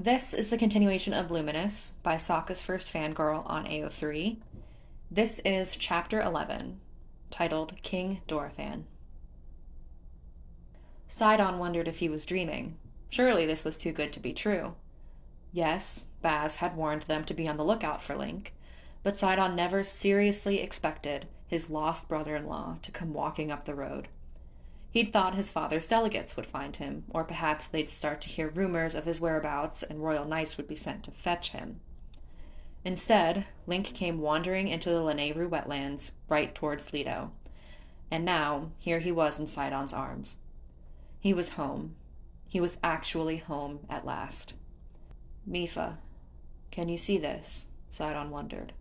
This is the continuation of Luminous by Sokka's first fangirl on AO3. This is Chapter 11, titled King Dorephan. Sidon wondered if he was dreaming. Surely this was too good to be true. Yes, Baz had warned them to be on the lookout for Link, but Sidon never seriously expected his lost brother-in-law to come walking up the road. He'd thought his father's delegates would find him, or perhaps they'd start to hear rumors of his whereabouts and royal knights would be sent to fetch him. Instead, Link came wandering into the Lanayru wetlands right towards Leto. And now, here he was in Sidon's arms. He was home. He was actually home at last. Mipha, can you see this? Sidon wondered.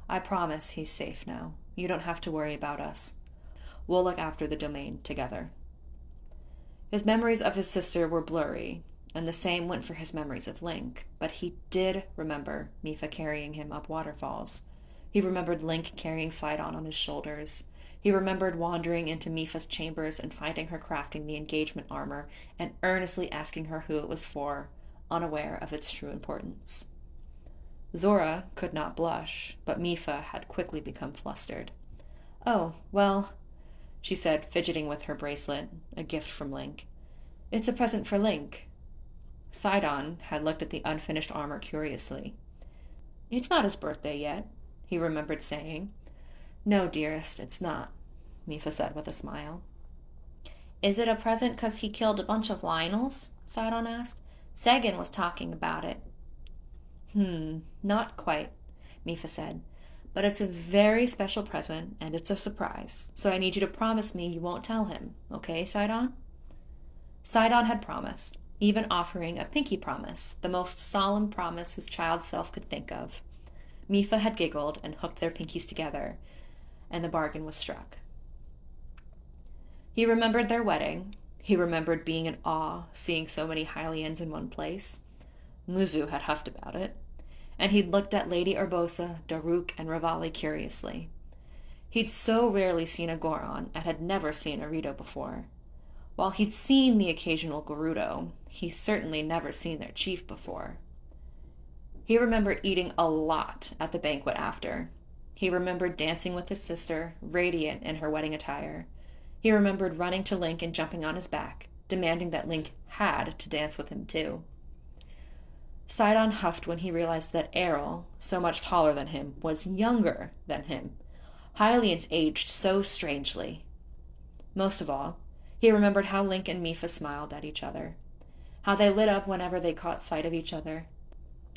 I promise he's safe now. You don't have to worry about us. We'll look after the domain together. His memories of his sister were blurry, and the same went for his memories of Link, but he did remember Mipha carrying him up waterfalls. He remembered Link carrying Sidon on his shoulders. He remembered wandering into Mipha's chambers and finding her crafting the engagement armor and earnestly asking her who it was for, unaware of its true importance. Zora could not blush, but Mipha had quickly become flustered. Oh, well, she said, fidgeting with her bracelet, a gift from Link. It's a present for Link. Sidon had looked at the unfinished armor curiously. It's not his birthday yet, he remembered saying. No, dearest, it's not, Mipha said with a smile. Is it a present 'cause he killed a bunch of Lionels? Sidon asked. Sagan was talking about it. Not quite, Mipha said. But it's a very special present, and it's a surprise, so I need you to promise me you won't tell him, okay, Sidon? Sidon had promised, even offering a pinky promise, the most solemn promise his child self could think of. Mipha had giggled and hooked their pinkies together, and the bargain was struck. He remembered their wedding. He remembered being in awe, seeing so many Hylians in one place. Muzu had huffed about it. And he'd looked at Lady Urbosa, Daruk, and Revali curiously. He'd so rarely seen a Goron and had never seen a Rito before. While he'd seen the occasional Gerudo, he'd certainly never seen their chief before. He remembered eating a lot at the banquet after. He remembered dancing with his sister, radiant in her wedding attire. He remembered running to Link and jumping on his back, demanding that Link had to dance with him too. Sidon huffed when he realized that Errol, so much taller than him, was younger than him. Hylians aged so strangely. Most of all, he remembered how Link and Mipha smiled at each other, how they lit up whenever they caught sight of each other.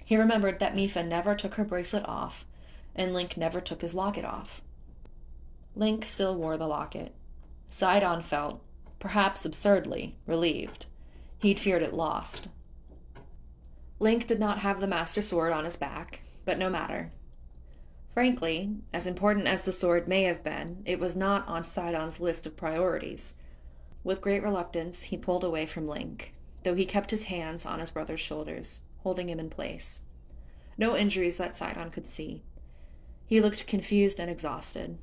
He remembered that Mipha never took her bracelet off, and Link never took his locket off. Link still wore the locket. Sidon felt, perhaps absurdly, relieved. He'd feared it lost. Link did not have the Master Sword on his back, but no matter. Frankly, as important as the sword may have been, it was not on Sidon's list of priorities. With great reluctance, he pulled away from Link, though he kept his hands on his brother's shoulders, holding him in place. No injuries that Sidon could see. He looked confused and exhausted.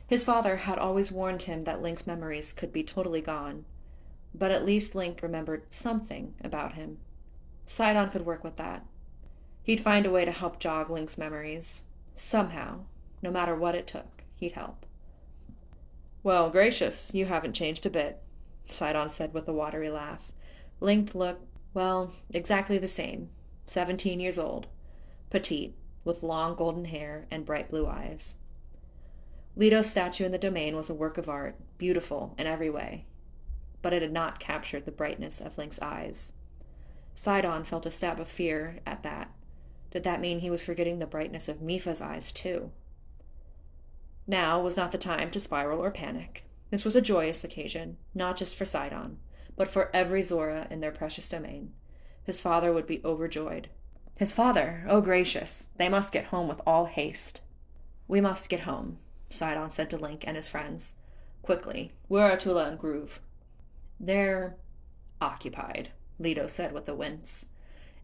His father had always warned him that Link's memories could be totally gone, but at least Link remembered something about him. Sidon could work with that. He'd find a way to help jog Link's memories. Somehow, no matter what it took, he'd help. Well, gracious, you haven't changed a bit, Sidon said with a watery laugh. Link looked, well, exactly the same. 17 years old. Petite, with long golden hair and bright blue eyes. Leto's statue in the domain was a work of art, beautiful in every way. But it had not captured the brightness of Link's eyes. Sidon felt a stab of fear at that. Did that mean he was forgetting the brightness of Mipha's eyes, too? Now was not the time to spiral or panic. This was a joyous occasion, not just for Sidon, but for every Zora in their precious domain. His father would be overjoyed. His father! Oh, gracious! They must get home with all haste. We must get home, Sidon said to Link and his friends. Quickly, where are Tula and Groove? They're occupied, Leto said with a wince.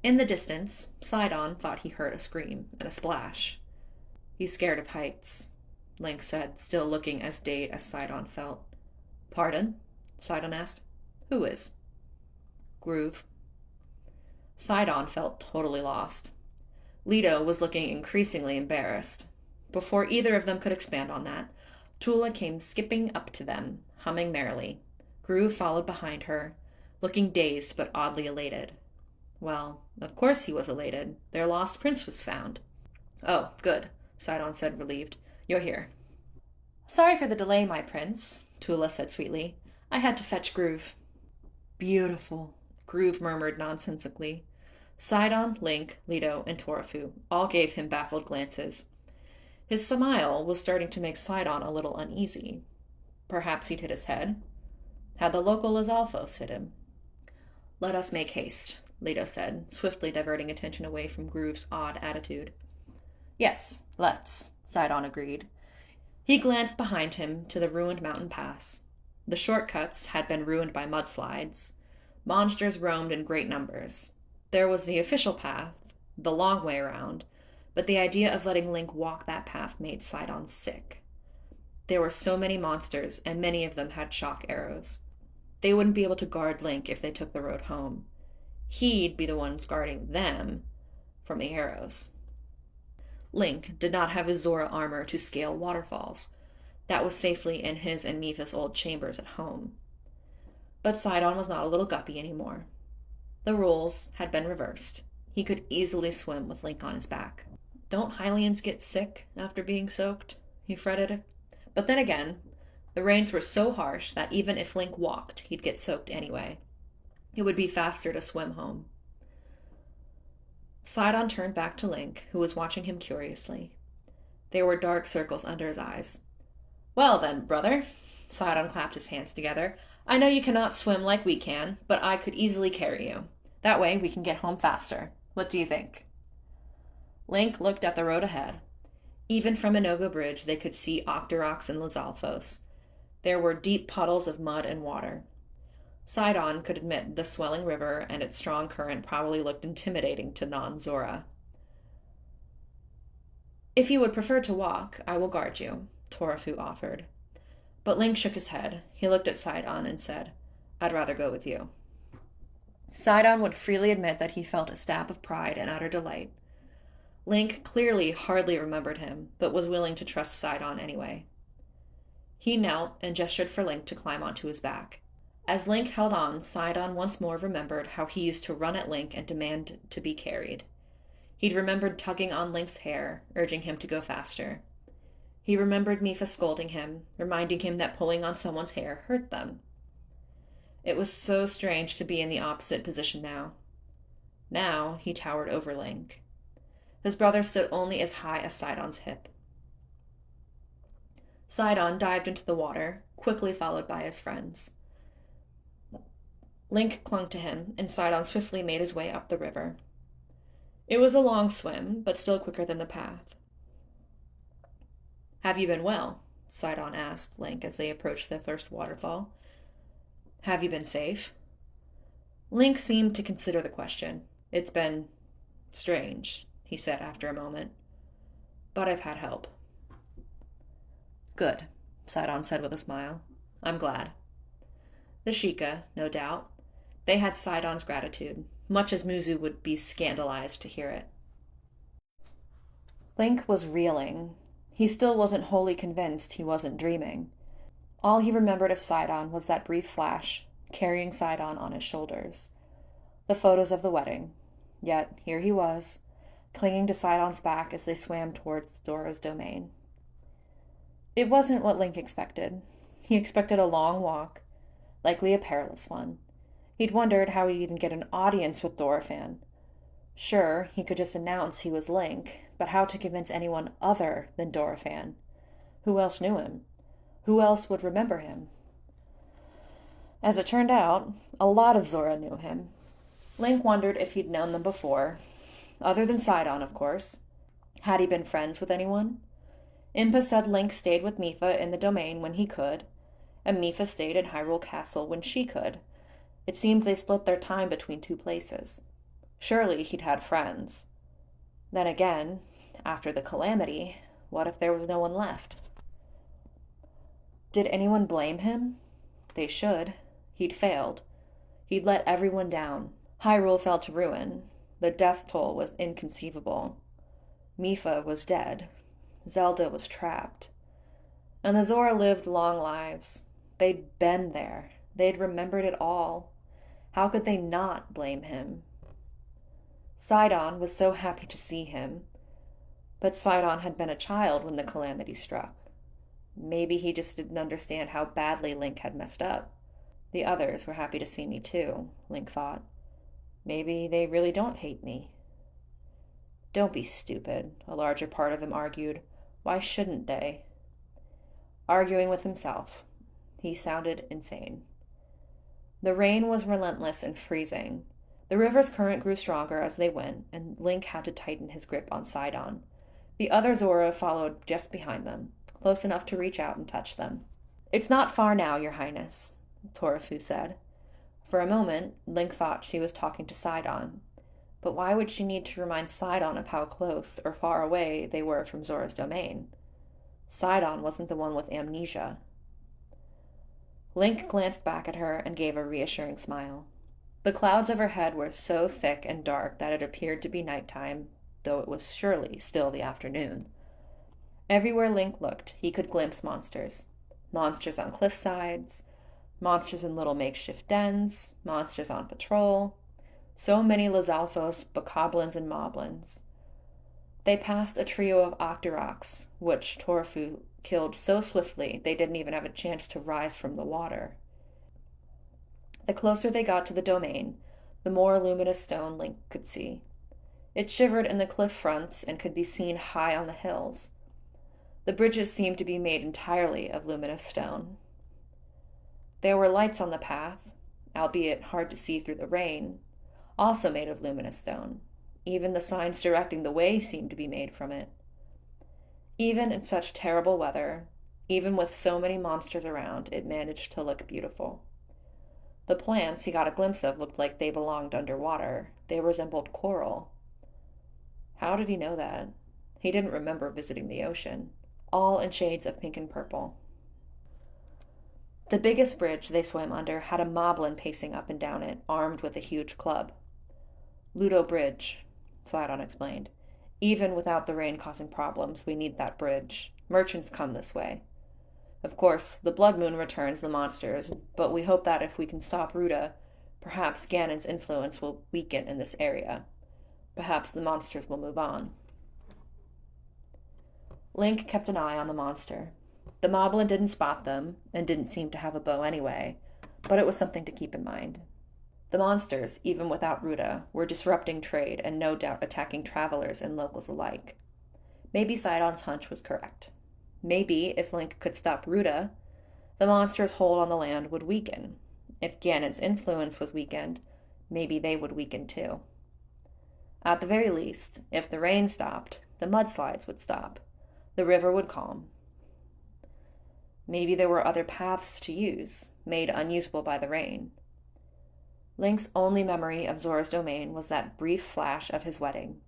In the distance, Sidon thought he heard a scream and a splash. He's scared of heights, Link said, still looking as dazed as Sidon felt. Pardon? Sidon asked. Who is? Groove. Sidon felt totally lost. Leto was looking increasingly embarrassed. Before either of them could expand on that, Tula came skipping up to them, humming merrily. Groove followed behind her, looking dazed but oddly elated. Well, of course he was elated. Their lost prince was found. Oh, good, Sidon said, relieved. You're here. Sorry for the delay, my prince, Tula said sweetly. I had to fetch Groove. Beautiful, Groove murmured nonsensically. Sidon, Link, Leto, and Torafu all gave him baffled glances. His smile was starting to make Sidon a little uneasy. Perhaps he'd hit his head. Had the local Lizalfos hit him? Let us make haste, Leto said, swiftly diverting attention away from Groove's odd attitude. Yes, let's, Sidon agreed. He glanced behind him to the ruined mountain pass. The shortcuts had been ruined by mudslides. Monsters roamed in great numbers. There was the official path, the long way around, but the idea of letting Link walk that path made Sidon sick. There were so many monsters, and many of them had shock arrows. They wouldn't be able to guard Link if they took the road home. He'd be the ones guarding them from the arrows. Link did not have his Zora armor to scale waterfalls. That was safely in his and Mipha's old chambers at home. But Sidon was not a little guppy anymore. The roles had been reversed. He could easily swim with Link on his back. Don't Hylians get sick after being soaked? He fretted. But then again, the rains were so harsh that even if Link walked, he'd get soaked anyway. It would be faster to swim home. Sidon turned back to Link, who was watching him curiously. There were dark circles under his eyes. Well then, brother, Sidon clapped his hands together. I know you cannot swim like we can, but I could easily carry you. That way we can get home faster. What do you think? Link looked at the road ahead. Even from Inogo Bridge, they could see Octoroks and Lizalfos. There were deep puddles of mud and water. Sidon could admit the swelling river and its strong current probably looked intimidating to non-Zora. If you would prefer to walk, I will guard you, Torafu offered. But Link shook his head. He looked at Sidon and said, I'd rather go with you. Sidon would freely admit that he felt a stab of pride and utter delight. Link clearly hardly remembered him, but was willing to trust Sidon anyway. He knelt and gestured for Link to climb onto his back. As Link held on, Sidon once more remembered how he used to run at Link and demand to be carried. He'd remembered tugging on Link's hair, urging him to go faster. He remembered Mipha scolding him, reminding him that pulling on someone's hair hurt them. It was so strange to be in the opposite position now. Now he towered over Link. His brother stood only as high as Sidon's hip. Sidon dived into the water, quickly followed by his friends. Link clung to him, and Sidon swiftly made his way up the river. It was a long swim, but still quicker than the path. Have you been well? Sidon asked Link as they approached the first waterfall. Have you been safe? Link seemed to consider the question. It's been strange, he said after a moment. But I've had help. Good, Sidon said with a smile. I'm glad. The Sheikah, no doubt. They had Sidon's gratitude, much as Muzu would be scandalized to hear it. Link was reeling. He still wasn't wholly convinced he wasn't dreaming. All he remembered of Sidon was that brief flash, carrying Sidon on his shoulders. The photos of the wedding. Yet here he was, clinging to Sidon's back as they swam towards Zora's domain. It wasn't what Link expected. He expected a long walk, likely a perilous one. He'd wondered how he'd even get an audience with Dorephan. Sure, he could just announce he was Link, but how to convince anyone other than Dorephan? Who else knew him? Who else would remember him? As it turned out, a lot of Zora knew him. Link wondered if he'd known them before, other than Sidon, of course. Had he been friends with anyone? Impa said Link stayed with Mipha in the domain when he could, and Mipha stayed in Hyrule Castle when she could. It seemed they split their time between two places. Surely he'd had friends. Then again, after the calamity, what if there was no one left? Did anyone blame him? They should. He'd failed. He'd let everyone down. Hyrule fell to ruin. The death toll was inconceivable. Mipha was dead. Zelda was trapped. And the Zora lived long lives. They'd been there. They'd remembered it all. How could they not blame him? Sidon was so happy to see him. But Sidon had been a child when the calamity struck. Maybe he just didn't understand how badly Link had messed up. The others were happy to see me too, Link thought. Maybe they really don't hate me. Don't be stupid, a larger part of him argued. Why shouldn't they? Arguing with himself. He sounded insane. The rain was relentless and freezing. The river's current grew stronger as they went, and Link had to tighten his grip on Sidon. The other Zora followed just behind them, close enough to reach out and touch them. It's not far now, Your Highness, Dorephan said. For a moment, Link thought she was talking to Sidon. But why would she need to remind Sidon of how close or far away they were from Zora's domain? Sidon wasn't the one with amnesia. Link glanced back at her and gave a reassuring smile. The clouds overhead were so thick and dark that it appeared to be nighttime, though it was surely still the afternoon. Everywhere Link looked, he could glimpse monsters. Monsters on cliff sides, monsters in little makeshift dens, monsters on patrol. So many Lizalfos, bokoblins, and moblins. They passed a trio of Octoroks, which Dorephan killed so swiftly they didn't even have a chance to rise from the water. The closer they got to the domain, the more luminous stone Link could see. It shivered in the cliff fronts and could be seen high on the hills. The bridges seemed to be made entirely of luminous stone. There were lights on the path, albeit hard to see through the rain, also made of luminous stone. Even the signs directing the way seemed to be made from it. Even in such terrible weather, even with so many monsters around, it managed to look beautiful. The plants he got a glimpse of looked like they belonged underwater. They resembled coral. How did he know that? He didn't remember visiting the ocean. All in shades of pink and purple. The biggest bridge they swam under had a moblin pacing up and down it, armed with a huge club. Ludo Bridge, Sidon explained. Even without the rain causing problems, we need that bridge. Merchants come this way. Of course, the blood moon returns the monsters, but we hope that if we can stop Ruda, perhaps Ganon's influence will weaken in this area. Perhaps the monsters will move on. Link kept an eye on the monster. The moblin didn't spot them, and didn't seem to have a bow anyway, but it was something to keep in mind. The monsters, even without Ruda, were disrupting trade and no doubt attacking travelers and locals alike. Maybe Sidon's hunch was correct. Maybe, if Link could stop Ruda, the monster's hold on the land would weaken. If Ganon's influence was weakened, maybe they would weaken too. At the very least, if the rain stopped, the mudslides would stop. The river would calm. Maybe there were other paths to use, made unusable by the rain. Link's only memory of Zora's domain was that brief flash of his wedding.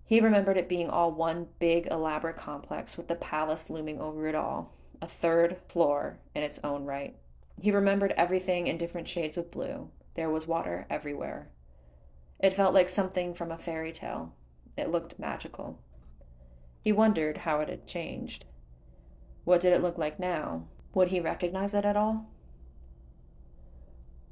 He remembered it being all one big, elaborate complex with the palace looming over it all, a third floor in its own right. He remembered everything in different shades of blue. There was water everywhere. It felt like something from a fairy tale. It looked magical. He wondered how it had changed. What did it look like now? Would he recognize it at all?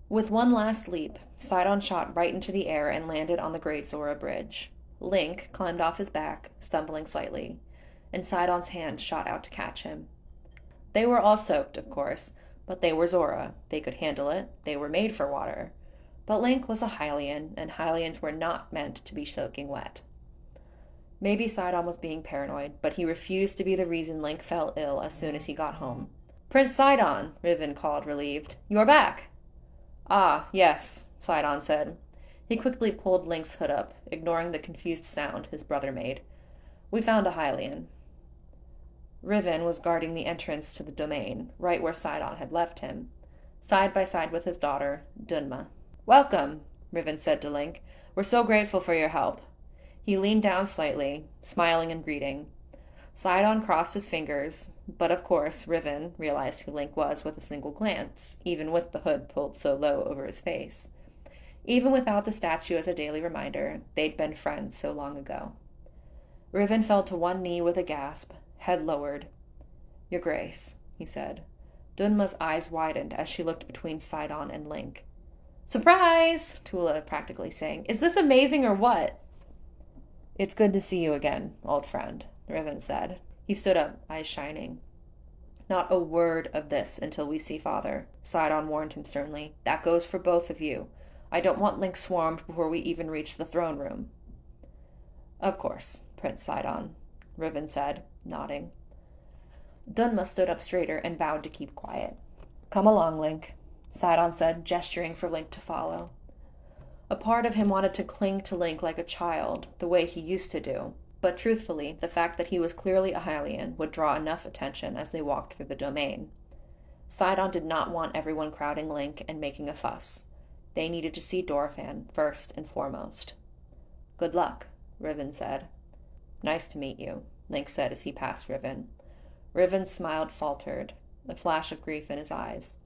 With one last leap, Sidon shot right into the air and landed on the Great Zora Bridge. Link climbed off his back, stumbling slightly, and Sidon's hand shot out to catch him. They were all soaked, of course, but they were Zora. They could handle it. They were made for water. But Link was a Hylian, and Hylians were not meant to be soaking wet. Maybe Sidon was being paranoid, but he refused to be the reason Link fell ill as soon as he got home. "Prince Sidon," Riven called, relieved. "You're back." "Ah, yes," Sidon said. He quickly pulled Link's hood up, ignoring the confused sound his brother made. "We found a Hylian." Riven was guarding the entrance to the domain, right where Sidon had left him, side by side with his daughter, Dunma. "Welcome," Riven said to Link. "We're so grateful for your help." He leaned down slightly, smiling in greeting. Sidon crossed his fingers, but of course Riven realized who Link was with a single glance, even with the hood pulled so low over his face. Even without the statue as a daily reminder, they'd been friends so long ago. Riven fell to one knee with a gasp, head lowered. "Your Grace," he said. Dunma's eyes widened as she looked between Sidon and Link. "Surprise!" Tula practically sang. "Is this amazing or what?" "It's good to see you again, old friend," Riven said. He stood up, eyes shining. "Not a word of this until we see Father," Sidon warned him sternly. "That goes for both of you. I don't want Link swarmed before we even reach the throne room." "Of course, Prince Sidon," Riven said, nodding. Dunma stood up straighter and vowed to keep quiet. "Come along, Link," Sidon said, gesturing for Link to follow. A part of him wanted to cling to Link like a child, the way he used to do, but truthfully, the fact that he was clearly a Hylian would draw enough attention as they walked through the domain. Sidon did not want everyone crowding Link and making a fuss. They needed to see Dorephan first and foremost. "Good luck," Riven said. "Nice to meet you," Link said as he passed Riven. Riven's smile faltered, a flash of grief in his eyes.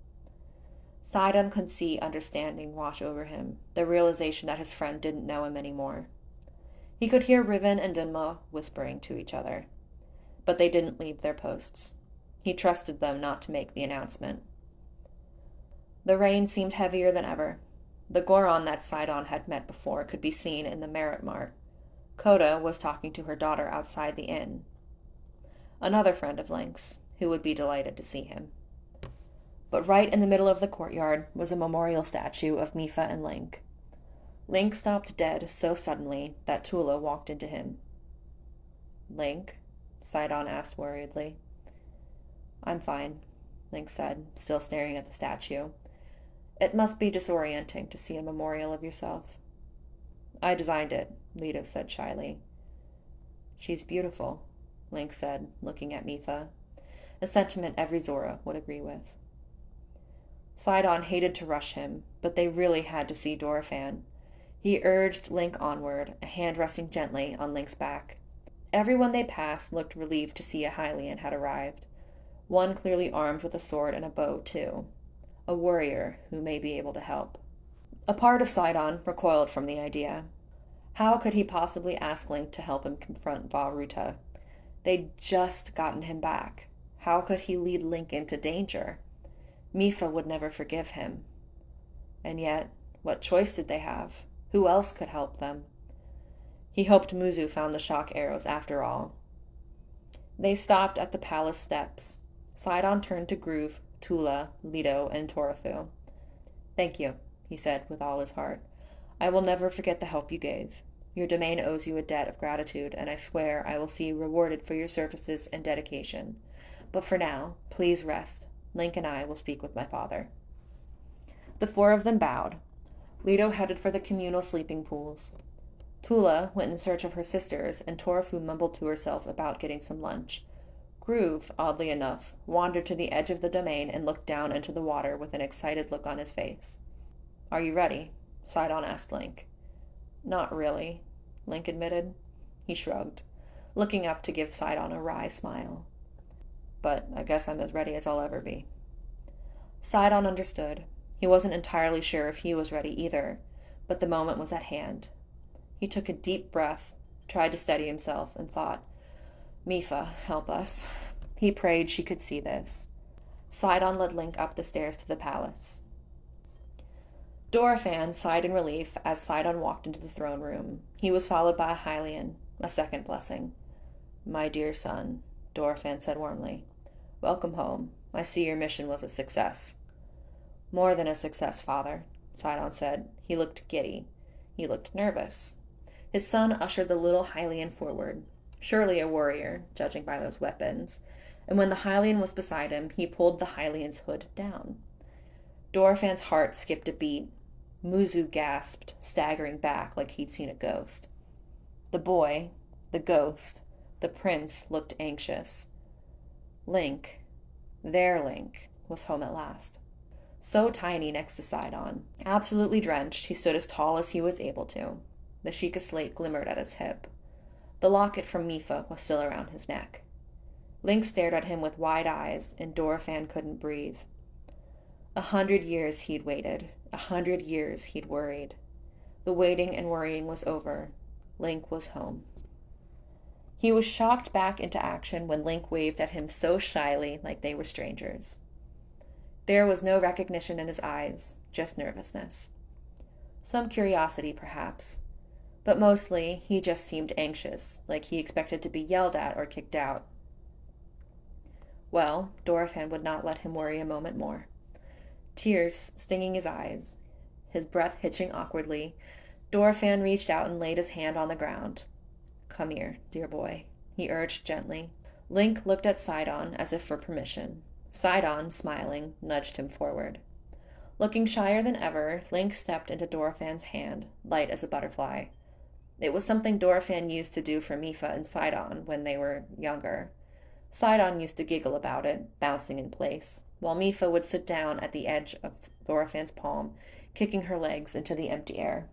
Sidon could see understanding wash over him, the realization that his friend didn't know him anymore. He could hear Riven and Dunma whispering to each other, but they didn't leave their posts. He trusted them not to make the announcement. The rain seemed heavier than ever. The Goron that Sidon had met before could be seen in the Merit Mart. Coda was talking to her daughter outside the inn. Another friend of Link's, who would be delighted to see him. But right in the middle of the courtyard was a memorial statue of Mipha and Link. Link stopped dead so suddenly that Tula walked into him. "Link?" Sidon asked worriedly. "I'm fine," Link said, still staring at the statue. "It must be disorienting to see a memorial of yourself." "I designed it," Leto said shyly. "She's beautiful," Link said, looking at Mipha, a sentiment every Zora would agree with. Sidon hated to rush him, but they really had to see Dorephan. He urged Link onward, a hand resting gently on Link's back. Everyone they passed looked relieved to see a Hylian had arrived, one clearly armed with a sword and a bow, too. A warrior who may be able to help. A part of Sidon recoiled from the idea. How could he possibly ask Link to help him confront Vah Ruta? They'd just gotten him back. How could he lead Link into danger? Mipha would never forgive him. And yet, what choice did they have? Who else could help them? He hoped Muzu found the shock arrows after all. They stopped at the palace steps. Sidon turned to Groove, Tula, Leto, and Torafu. "Thank you," he said with all his heart. "I will never forget the help you gave. Your domain owes you a debt of gratitude, and I swear I will see you rewarded for your services and dedication. But for now, please rest. Link and I will speak with my father." The four of them bowed. Leto headed for the communal sleeping pools. Tula went in search of her sisters, and Torafu mumbled to herself about getting some lunch. Groove, oddly enough, wandered to the edge of the domain and looked down into the water with an excited look on his face. "Are you ready?" Sidon asked Link. "Not really," Link admitted. He shrugged, looking up to give Sidon a wry smile. "But I guess I'm as ready as I'll ever be." Sidon understood. He wasn't entirely sure if he was ready either, but the moment was at hand. He took a deep breath, tried to steady himself, and thought, "Mipha, help us." He prayed she could see this. Sidon led Link up the stairs to the palace. Dorephan sighed in relief as Sidon walked into the throne room. He was followed by a Hylian, a second blessing. "My dear son," Dorephan said warmly. "Welcome home. I see your mission was a success." "More than a success, father," Sidon said. He looked giddy. He looked nervous. His son ushered the little Hylian forward, surely a warrior, judging by those weapons, and when the Hylian was beside him, he pulled the Hylian's hood down. Dorephan's heart skipped a beat. Muzu gasped, staggering back like he'd seen a ghost. The boy, the ghost, the prince looked anxious. Link, their Link, was home at last. So tiny next to Sidon. Absolutely drenched, he stood as tall as he was able to. The Sheikah slate glimmered at his hip. The locket from Mipha was still around his neck. Link stared at him with wide eyes, and Dorephan couldn't breathe. 100 years he'd waited. 100 years he'd worried. The waiting and worrying was over. Link was home. He was shocked back into action when Link waved at him so shyly, like they were strangers. There was no recognition in his eyes, just nervousness. Some curiosity, perhaps. But mostly, he just seemed anxious, like he expected to be yelled at or kicked out. Well, Dorephan would not let him worry a moment more. Tears stinging his eyes, his breath hitching awkwardly, Dorephan reached out and laid his hand on the ground. "Come here, dear boy," he urged gently. Link looked at Sidon as if for permission. Sidon, smiling, nudged him forward. Looking shyer than ever, Link stepped into Dorephan's hand, light as a butterfly. It was something Dorephan used to do for Mipha and Sidon when they were younger. Sidon used to giggle about it, bouncing in place, while Mipha would sit down at the edge of Dorephan's palm, kicking her legs into the empty air.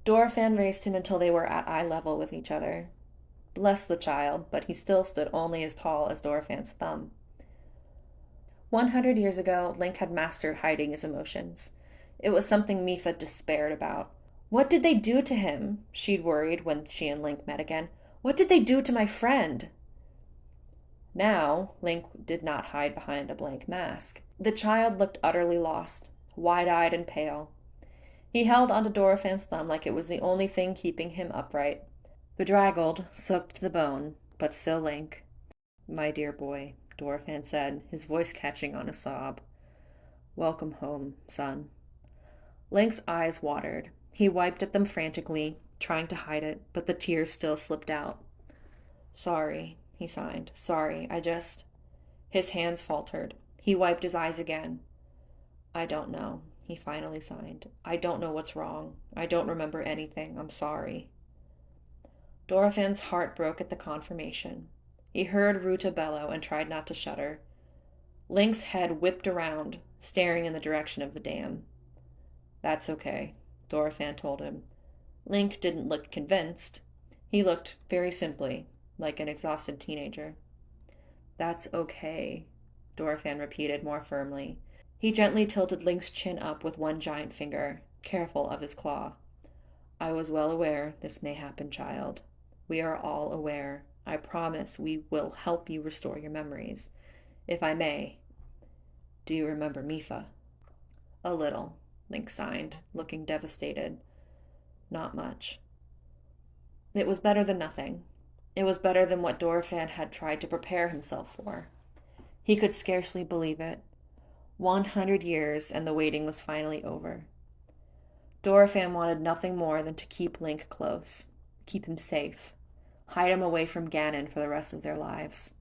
Dorephan raised him until they were at eye level with each other. Bless the child, but he still stood only as tall as Dorephan's thumb. 100 years ago, Link had mastered hiding his emotions. It was something Mipha despaired about. What did they do to him? She'd worried when she and Link met again. What did they do to my friend? Now, Link did not hide behind a blank mask. The child looked utterly lost, wide-eyed and pale. He held onto Dorephan's thumb like it was the only thing keeping him upright. Bedraggled, soaked to the bone, but still Link. "My dear boy," Dorephan said, his voice catching on a sob. "Welcome home, son." Link's eyes watered. He wiped at them frantically, trying to hide it, but the tears still slipped out. "Sorry," he signed. "Sorry, I just—" His hands faltered. He wiped his eyes again. "I don't know," he finally signed. "I don't know what's wrong. I don't remember anything. I'm sorry." Dorephan's heart broke at the confirmation. He heard Ruta bellow and tried not to shudder. Link's head whipped around, staring in the direction of the dam. "That's okay," Dorephan told him. Link didn't look convinced. He looked, very simply, like an exhausted teenager. "That's okay," Dorephan repeated more firmly. He gently tilted Link's chin up with one giant finger, careful of his claw. "I was well aware this may happen, child. We are all aware. I promise we will help you restore your memories. If I may. Do you remember Mipha?" "A little," Link signed, looking devastated. "Not much." It was better than nothing. It was better than what Dorephan had tried to prepare himself for. He could scarcely believe it. 100 years, and the waiting was finally over. Dorephan wanted nothing more than to keep Link close, keep him safe, hide him away from Ganon for the rest of their lives.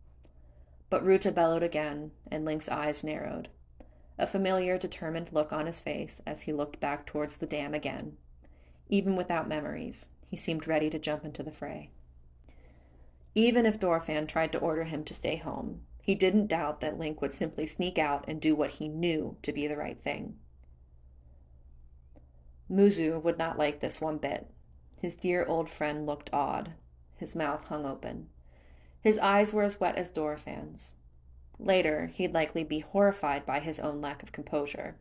But Ruta bellowed again, and Link's eyes narrowed. A familiar, determined look on his face as he looked back towards the dam again. Even without memories, he seemed ready to jump into the fray. Even if Dorephan tried to order him to stay home, he didn't doubt that Link would simply sneak out and do what he knew to be the right thing. Muzu would not like this one bit. His dear old friend looked odd. His mouth hung open. His eyes were as wet as Dorephan's. Later, he'd likely be horrified by his own lack of composure.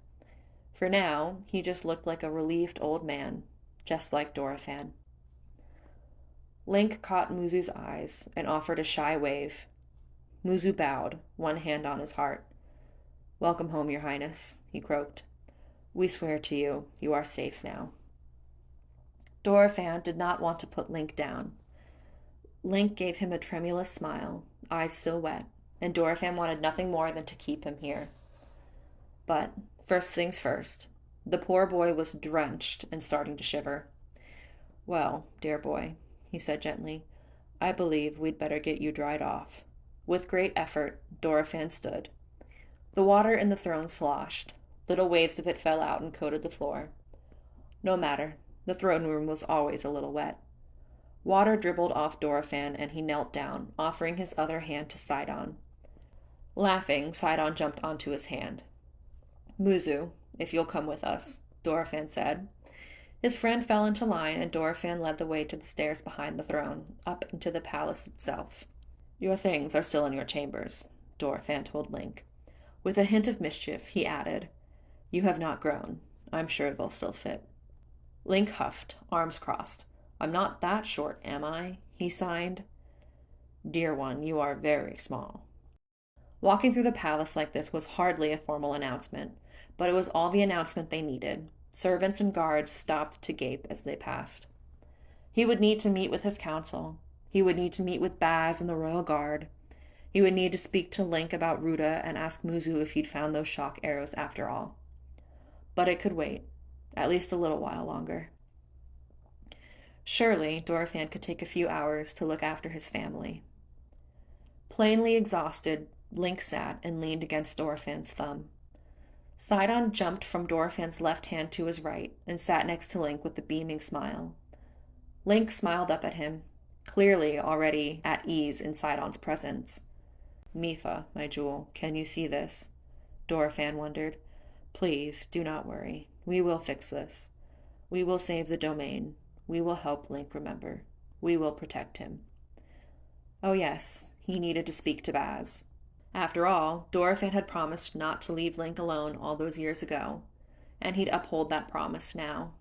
For now, he just looked like a relieved old man, just like Dorephan. Link caught Muzu's eyes and offered a shy wave. Muzu bowed, one hand on his heart. "Welcome home, Your Highness," he croaked. "We swear to you, you are safe now." Dorephan did not want to put Link down. Link gave him a tremulous smile, eyes still wet, and Dorephan wanted nothing more than to keep him here. But, first things first, the poor boy was drenched and starting to shiver. "Well, dear boy," he said gently, "I believe we'd better get you dried off." With great effort, Dorephan stood. The water in the throne sloshed. Little waves of it fell out and coated the floor. No matter, the throne room was always a little wet. Water dribbled off Dorephan, and he knelt down, offering his other hand to Sidon. Laughing, Sidon jumped onto his hand. "Muzu, if you'll come with us," Dorephan said. His friend fell into line, and Dorephan led the way to the stairs behind the throne, up into the palace itself. "Your things are still in your chambers," Dorephan told Link. With a hint of mischief, he added, "You have not grown. I'm sure they'll still fit." Link huffed, arms crossed. I'm not that short, am I? He signed. Dear one, you are very small. Walking through the palace like this was hardly a formal announcement, but it was all the announcement they needed. Servants and guards stopped to gape as they passed. He would need to meet with his council. He would need to meet with Baz and the royal guard. He would need to speak to Link about Ruta and ask Muzu if he'd found those shock arrows after all. But it could wait, at least a little while longer. Surely, Dorephan could take a few hours to look after his family. Plainly exhausted, Link sat and leaned against Dorephan's thumb. Sidon jumped from Dorephan's left hand to his right and sat next to Link with a beaming smile. Link smiled up at him, clearly already at ease in Sidon's presence. Mipha, my jewel, can you see this? Dorephan wondered. Please, do not worry. We will fix this. We will save the domain. We will help Link remember. We will protect him. Oh yes, he needed to speak to Baz. After all, Dorephan had promised not to leave Link alone all those years ago, and he'd uphold that promise now.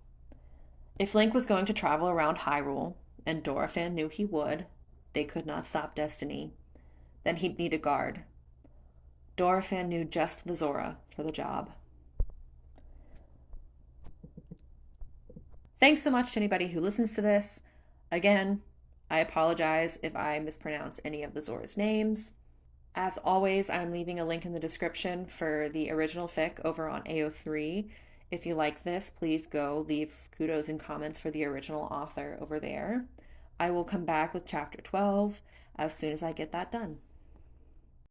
If Link was going to travel around Hyrule, and Dorephan knew he would, they could not stop destiny, then he'd need a guard. Dorephan knew just the Zora for the job. Thanks so much to anybody who listens to this. Again, I apologize if I mispronounce any of the Zora's names. As always, I'm leaving a link in the description for the original fic over on AO3. If you like this, please go leave kudos and comments for the original author over there. I will come back with chapter 12 as soon as I get that done.